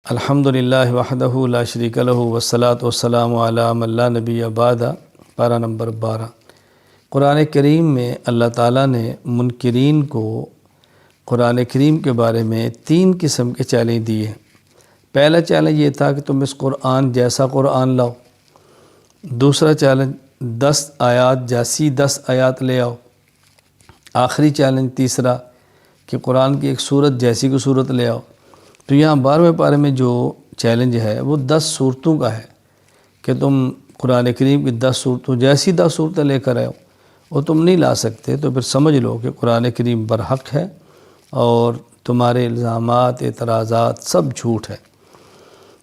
الحمدللہ وحدہ لا شریک لہ والصلاۃ والسلام علی من لا نبی بعد۔ پارہ نمبر 12۔ قرآن کریم میں اللہ تعالیٰ نے منکرین کو قرآن کریم کے بارے میں 3 قسم کے چیلنج دیے ہیں۔ پہلا چیلنج یہ تھا کہ تم اس قرآن جیسا قرآن لاؤ۔ دوسرا چیلنج 10 آیات جیسی 10 آیات لے آؤ۔ آخری چیلنج تیسرا کہ قرآن کی ایک صورت جیسی کو صورت لے آؤ۔ تو یہاں 12ویں پارے میں جو چیلنج ہے وہ 10 صورتوں کا ہے کہ تم قرآن کریم کی 10 صورتوں جیسی 10 صورتیں لے کر آؤ، وہ تم نہیں لا سکتے، تو پھر سمجھ لو کہ قرآن کریم برحق ہے اور تمہارے الزامات اعتراضات سب جھوٹ ہے۔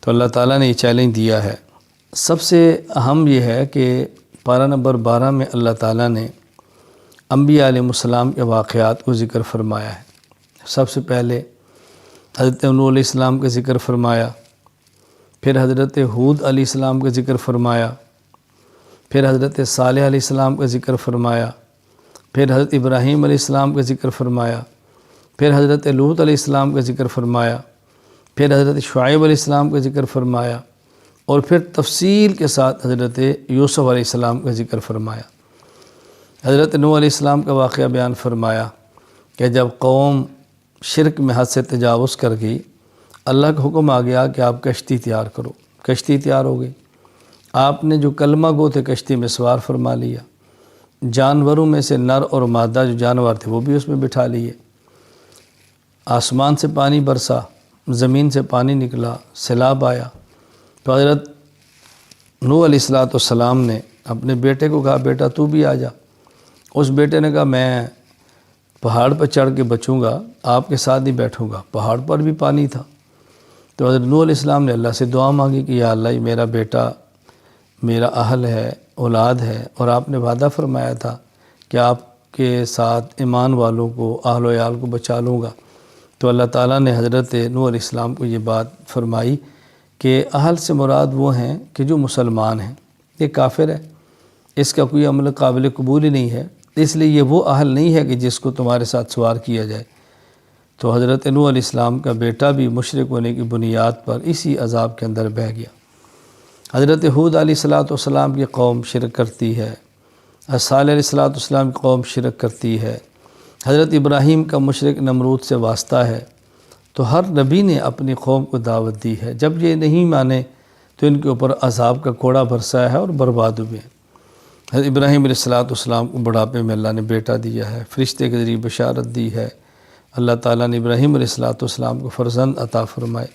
تو اللہ تعالیٰ نے یہ چیلنج دیا ہے۔ سب سے اہم یہ ہے کہ پارہ نمبر 12 میں اللہ تعالیٰ نے انبیاء علیہ السلام کے واقعات کو ذکر فرمایا ہے۔ سب سے پہلے حضرت نوح علیہ السلام کا ذکر فرمایا، پھر حضرت ہود علیہ السلام کا ذکر فرمایا، پھر حضرت صالح علیہ السلام کا ذکر فرمایا، پھر حضرت ابراہیم علیہ السلام کا ذکر فرمایا، پھر حضرت لوط علیہ السلام کا ذکر فرمایا، پھر حضرت شعیب علیہ السلام کا ذکر فرمایا، اور پھر تفصیل کے ساتھ حضرت یوسف علیہ السلام کا ذکر فرمایا۔ حضرت نوح علیہ السلام کا واقعہ بیان فرمایا کہ جب قوم شرک میں حد سے تجاوز کر گئی، اللہ کا حکم آ گیا کہ آپ کشتی تیار کرو۔ کشتی تیار ہو گئی، آپ نے جو کلمہ گو تھے کشتی میں سوار فرما لیا، جانوروں میں سے نر اور مادہ جو جانور تھے وہ بھی اس میں بٹھا لیے، آسمان سے پانی برسا، زمین سے پانی نکلا، سیلاب آیا۔ تو حضرت نوح علیہ السلام نے اپنے بیٹے کو کہا بیٹا تو بھی آ جا۔ اس بیٹے نے کہا میں پہاڑ پر چڑھ کے بچوں گا، آپ کے ساتھ ہی بیٹھوں گا۔ پہاڑ پر بھی پانی تھا۔ تو حضرت نوح علیہ السلام نے اللہ سے دعا مانگی کہ یا اللہ، میرا بیٹا میرا اہل ہے، اولاد ہے، اور آپ نے وعدہ فرمایا تھا کہ آپ کے ساتھ ایمان والوں کو، اہل و عیال کو بچا لوں گا۔ تو اللہ تعالیٰ نے حضرت نوح علیہ السلام کو یہ بات فرمائی کہ اہل سے مراد وہ ہیں کہ جو مسلمان ہیں، یہ کافر ہے، اس کا کوئی عمل قابل قبول ہی نہیں ہے، اس لیے یہ وہ اہل نہیں ہے کہ جس کو تمہارے ساتھ سوار کیا جائے۔ تو حضرت نوح علیہ السلام کا بیٹا بھی مشرک ہونے کی بنیاد پر اسی عذاب کے اندر بہہ گیا۔ حضرت ہود علیہ السلام کی قوم شرک کرتی ہے، صالح علیہ السلام کی قوم شرک کرتی ہے، حضرت ابراہیم کا مشرک نمرود سے واسطہ ہے۔ تو ہر نبی نے اپنی قوم کو دعوت دی ہے، جب یہ نہیں مانے تو ان کے اوپر عذاب کا کوڑا برسایا ہے اور برباد ہوئے ہیں۔ حضرت ابراہیم علیہ السلام کو بڑھاپے میں اللہ نے بیٹا دیا ہے، فرشتے کے ذریعے بشارت دی ہے۔ اللہ تعالیٰ نے ابراہیم علیہ السلام کو فرزند عطا فرمائے۔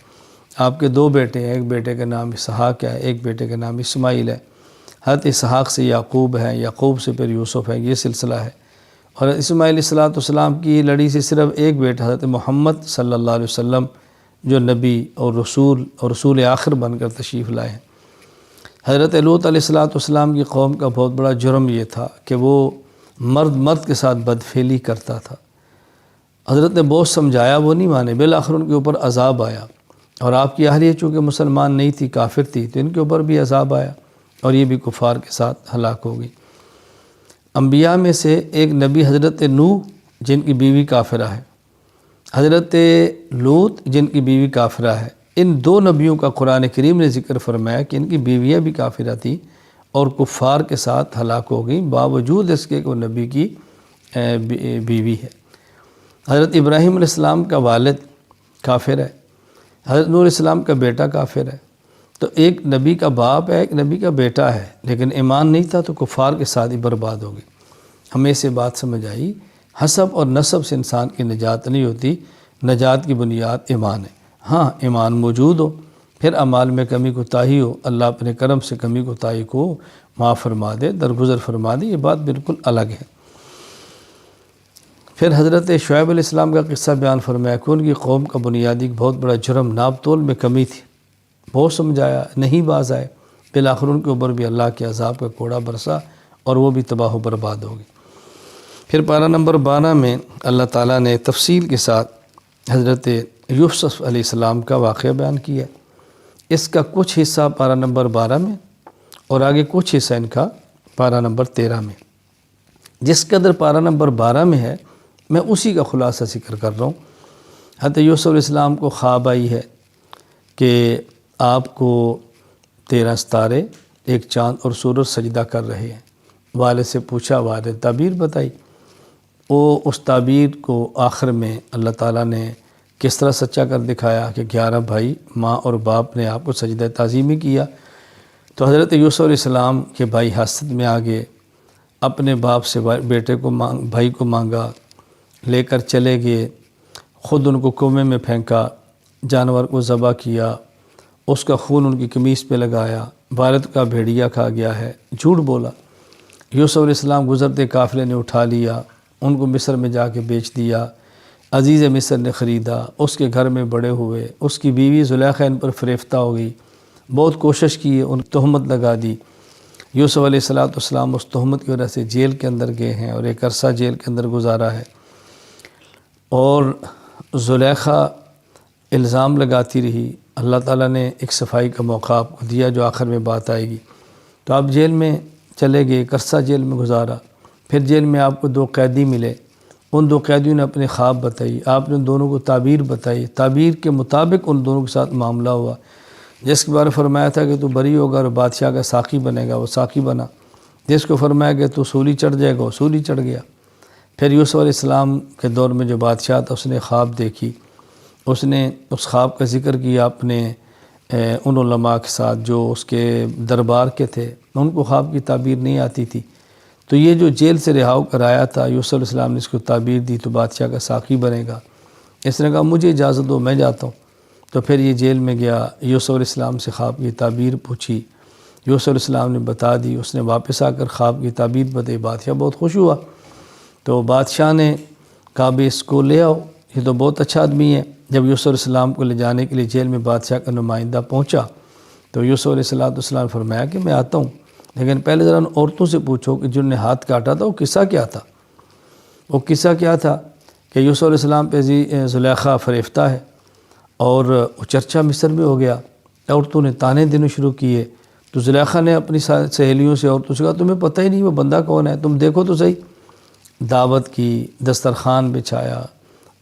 آپ کے 2 بیٹے ہیں، ایک بیٹے کا نام اسحاق ہے، ایک بیٹے کا نام اسماعیل ہے۔ حضرت اسحاق سے یعقوب ہے، یعقوب سے پھر یوسف ہے، یہ سلسلہ ہے۔ اور اسماعیل علیہ السلام کی لڑی سے صرف ایک بیٹا حضرت محمد صلی اللہ علیہ وسلم جو نبی اور رسول آخر بن کر تشریف لائے ہیں۔ حضرت لوط علیہ السلام کی قوم کا بہت بڑا جرم یہ تھا کہ وہ مرد کے ساتھ بدفعلی کرتا تھا۔ حضرت نے بہت سمجھایا، وہ نہیں مانے، بالآخر ان کے اوپر عذاب آیا۔ اور آپ کی اہلیہ چونکہ مسلمان نہیں تھی، کافر تھی، تو ان کے اوپر بھی عذاب آیا اور یہ بھی کفار کے ساتھ ہلاک ہو گئی۔ انبیاء میں سے ایک نبی حضرت نوح جن کی بیوی کافرہ ہے، حضرت لوط جن کی بیوی کافرہ ہے، ان 2 نبیوں کا قرآن کریم نے ذکر فرمایا کہ ان کی بیویاں بھی کافرہ تھیں اور کفار کے ساتھ ہلاک ہو گئیں، باوجود اس کے کہ وہ نبی کی بیوی ہے۔ حضرت ابراہیم علیہ السلام کا والد کافر ہے، حضرت نوح علیہ السلام کا بیٹا کافر ہے۔ تو ایک نبی کا باپ ہے، ایک نبی کا بیٹا ہے، لیکن ایمان نہیں تھا تو کفار کے ساتھ ہی برباد ہو گئی۔ ہمیں سے بات سمجھ آئی، حسب اور نسب سے انسان کی نجات نہیں ہوتی، نجات کی بنیاد ایمان ہے۔ ہاں ایمان موجود ہو، پھر اعمال میں کمی کوتاہی ہو، اللہ اپنے کرم سے کمی کوتاہی کو معاف فرما دے، درگزر فرما دے، یہ بات بالکل الگ ہے۔ پھر حضرت شعیب علیہ السلام کا قصہ بیان فرمایا کہ ان کی قوم کا بنیادی بہت بڑا جرم ناپ تول میں کمی تھی، بہت سمجھایا، نہیں باز آئے، بالآخر ان کے اوپر بھی اللہ کے عذاب کا کوڑا برسا اور وہ بھی تباہ و برباد ہو گئی۔ پھر پارہ نمبر 12 میں اللہ تعالیٰ نے تفصیل کے ساتھ حضرت یوسف علیہ السلام کا واقعہ بیان کیا۔ اس کا کچھ حصہ پارہ نمبر 12 میں اور آگے کچھ حصہ ان کا پارہ نمبر 13 میں۔ جس قدر پارہ نمبر 12 میں ہے میں اسی کا خلاصہ ذکر کر رہا ہوں۔ حضرت یوسف علیہ السلام کو خواب آئی ہے کہ آپ کو 13 ستارے، ایک چاند اور سورج سجدہ کر رہے ہیں۔ والد سے پوچھا، والد تعبیر بتائی۔ وہ اس تعبیر کو آخر میں اللہ تعالیٰ نے کس طرح سچا کر دکھایا کہ 11 بھائی، ماں اور باپ نے آپ کو سجدہ تعظیمی کیا۔ تو حضرت یوسف علیہ السلام کے بھائی حسد میں آگے اپنے باپ سے بھائی کو مانگا، لے کر چلے گئے، خود ان کو کنویں میں پھینکا، جانور کو ذبح کیا، اس کا خون ان کی قمیص پہ لگایا، والد کا بھیڑیا کھا گیا ہے، جھوٹ بولا۔ یوسف علیہ السلام گزرتے قافلے نے اٹھا لیا، ان کو مصر میں جا کے بیچ دیا، عزیز مصر نے خریدا، اس کے گھر میں بڑے ہوئے، اس کی بیوی زلیخا ان پر فریفتہ ہو گئی، بہت کوشش کی، ان تہمت لگا دی۔ یوسف علیہ السلام اس تہمت کی وجہ سے جیل کے اندر گئے ہیں اور ایک عرصہ جیل کے اندر گزارا ہے، اور زلیخا الزام لگاتی رہی۔ اللہ تعالیٰ نے ایک صفائی کا موقع آپ کو دیا جو آخر میں بات آئے گی۔ تو آپ جیل میں چلے گئے، ایک عرصہ جیل میں گزارا، پھر جیل میں آپ کو 2 قیدی ملے، ان 2 قیدیوں نے اپنے خواب بتائی، آپ نے ان دونوں کو تعبیر بتائی، تعبیر کے مطابق ان دونوں کے ساتھ معاملہ ہوا۔ جس کے بارے میں فرمایا تھا کہ تو بری ہوگا اور بادشاہ کا ساقی بنے گا، وہ ساقی بنا۔ جس کو فرمایا کہ تو سولی چڑھ جائے گا، وہ سولی چڑھ گیا۔ پھر یوسف علیہ السلام کے دور میں جو بادشاہ تھا، اس نے خواب دیکھی، اس نے اس خواب کا ذکر کیا اپنے ان علماء کے ساتھ جو اس کے دربار کے تھے، ان کو خواب کی تعبیر نہیں آتی تھی۔ تو یہ جو جیل سے رہا کر آیا تھا، یوسف علیہ السلام نے اس کو تعبیر دی تو بادشاہ کا ساقی بنے گا۔ اس نے کہا مجھے اجازت دو، میں جاتا ہوں۔ تو پھر یہ جیل میں گیا، یوسف علیہ السلام سے خواب کی تعبیر پوچھی، یوسف علیہ السلام نے بتا دی، اس نے واپس آ کر خواب کی تعبیر بتائی، بادشاہ بہت خوش ہوا۔ تو بادشاہ نے کہا بھی اس کو لے آؤ، یہ تو بہت اچھا آدمی ہے۔ جب یوسف علیہ السلام کو لے جانے کے لیے جیل میں بادشاہ کا نمائندہ پہنچا تو یوسف علیہ السلام نے فرمایا کہ میں آتا ہوں، لیکن پہلے ذرا ان عورتوں سے پوچھو کہ جن نے ہاتھ کاٹا تھا وہ قصہ کیا تھا۔ وہ قصہ کیا تھا کہ یوسف علیہ السلام پہ زلیخا فریفتہ ہے، اور وہ چرچہ مصر میں ہو گیا، عورتوں نے تانے دینے شروع کیے۔ تو زلیخا نے اپنی سہیلیوں سے عورتوں سے کہا تمہیں پتہ ہی نہیں وہ بندہ کون ہے، تم دیکھو تو صحیح۔ دعوت کی، دسترخوان بچھایا،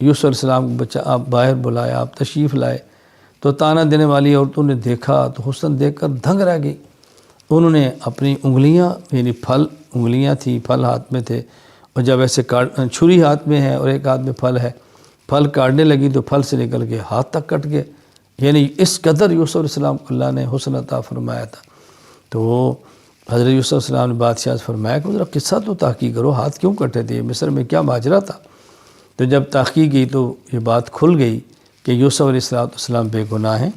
یوسف علیہ السلام کو آپ باہر بلایا، آپ تشریف لائے۔ تو تانا دینے والی عورتوں نے دیکھا تو حسن دیکھ کر دھنگ رہ گئی۔ انہوں نے اپنی انگلیاں، یعنی انگلیاں تھیں، پھل ہاتھ میں تھے، اور جب ایسے چھری ہاتھ میں ہے اور ایک ہاتھ میں پھل ہے، پھل کاٹنے لگی تو پھل سے نکل کے ہاتھ تک کٹ گئے۔ یعنی اس قدر یوسف علیہ السلام کو اللہ نے حسن عطا فرمایا تھا۔ تو وہ حضرت یوسف علیہ السلام نے بادشاہ سے فرمایا کہ ذرا قصہ تو تحقیق کرو، ہاتھ کیوں کٹے تھے، مصر میں کیا ماجرا تھا؟ تو جب تحقیق کی تو یہ بات کھل گئی کہ یوسف علیہ السلام بے گناہ ہیں،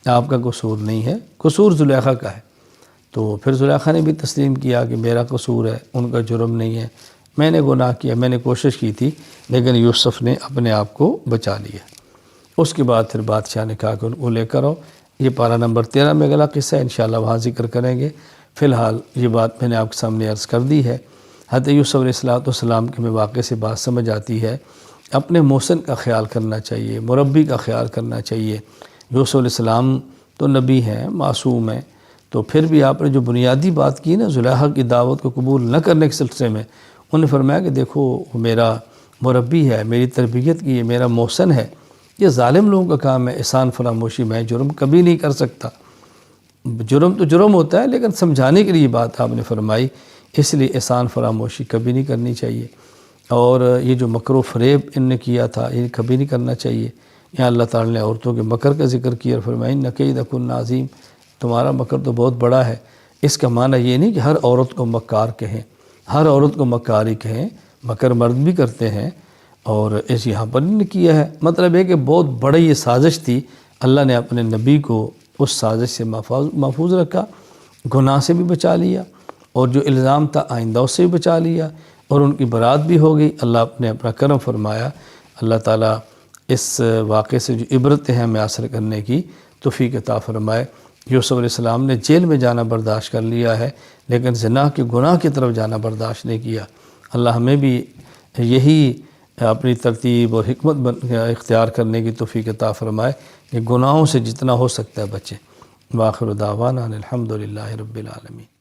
آپ کا قصور نہیں ہے، قصور زلیخا کا ہے۔ تو پھر زلیخا نے بھی تسلیم کیا کہ میرا قصور ہے، ان کا جرم نہیں ہے، میں نے گناہ کیا، میں نے کوشش کی تھی، لیکن یوسف نے اپنے آپ کو بچا لیا۔ اس کے بعد پھر بادشاہ نے کہا کہ ان کو لے کر آؤ۔ یہ پارہ نمبر 13 میں اگلا قصہ ہے، انشاءاللہ وہاں ذکر کریں گے۔ فی الحال یہ بات میں نے آپ کے سامنے عرض کر دی ہے۔ حضرت یوسف علیہ السلام کے میں واقعے سے بات سمجھ آتی ہے، اپنے محسن کا خیال کرنا چاہیے، مربی کا خیال کرنا چاہیے۔ یوسف علیہ السلام تو نبی ہیں، معصوم ہیں، تو پھر بھی آپ نے جو بنیادی بات کی نا زلیخا کی دعوت کو قبول نہ کرنے کے سلسلے میں، انہوں نے فرمایا کہ دیکھو وہ میرا مربی ہے، میری تربیت کی ہے، میرا محسن ہے۔ یہ ظالم لوگوں کا کام ہے احسان فراموشی، میں جرم کبھی نہیں کر سکتا۔ جرم تو جرم ہوتا ہے، لیکن سمجھانے کے لیے بات آپ نے فرمائی، اس لیے احسان فراموشی کبھی نہیں کرنی چاہیے۔ اور یہ جو مکر و فریب ان نے کیا تھا، یہ کبھی نہیں کرنا چاہیے۔ یہاں اللہ تعالیٰ نے عورتوں کے مکر کا ذکر کیا اور فرمایا اِنَّ کَیْدَکُنَّ عَظِیمٌ، تمہارا مکر تو بہت بڑا ہے۔ اس کا معنی یہ نہیں کہ ہر عورت کو مکار کہیں، ہر عورت کو مکاری کہیں، مکر مرد بھی کرتے ہیں، اور اس یہاں پر نہیں کیا ہے۔ مطلب ہے کہ بہت بڑی یہ سازش تھی، اللہ نے اپنے نبی کو اس سازش سے محفوظ رکھا، گناہ سے بھی بچا لیا، اور جو الزام تھا آئندہ اس سے بھی بچا لیا، اور ان کی برات بھی ہو گئی۔ اللہ نے اپنا کرم فرمایا۔ اللہ تعالیٰ اس واقعے سے جو عبرتیں ہیں ہمیں حاصل کرنے کی توفیق عطا فرمائے۔ یوسف علیہ السلام نے جیل میں جانا برداشت کر لیا ہے، لیکن زنا کے گناہ کی طرف جانا برداشت نہیں کیا۔ اللہ ہمیں بھی یہی اپنی ترتیب اور حکمت اختیار کرنے کی توفیق عطا فرمائے کہ گناہوں سے جتنا ہو سکتا ہے بچیں۔ وآخر دعوانا الحمدللہ رب العالمین۔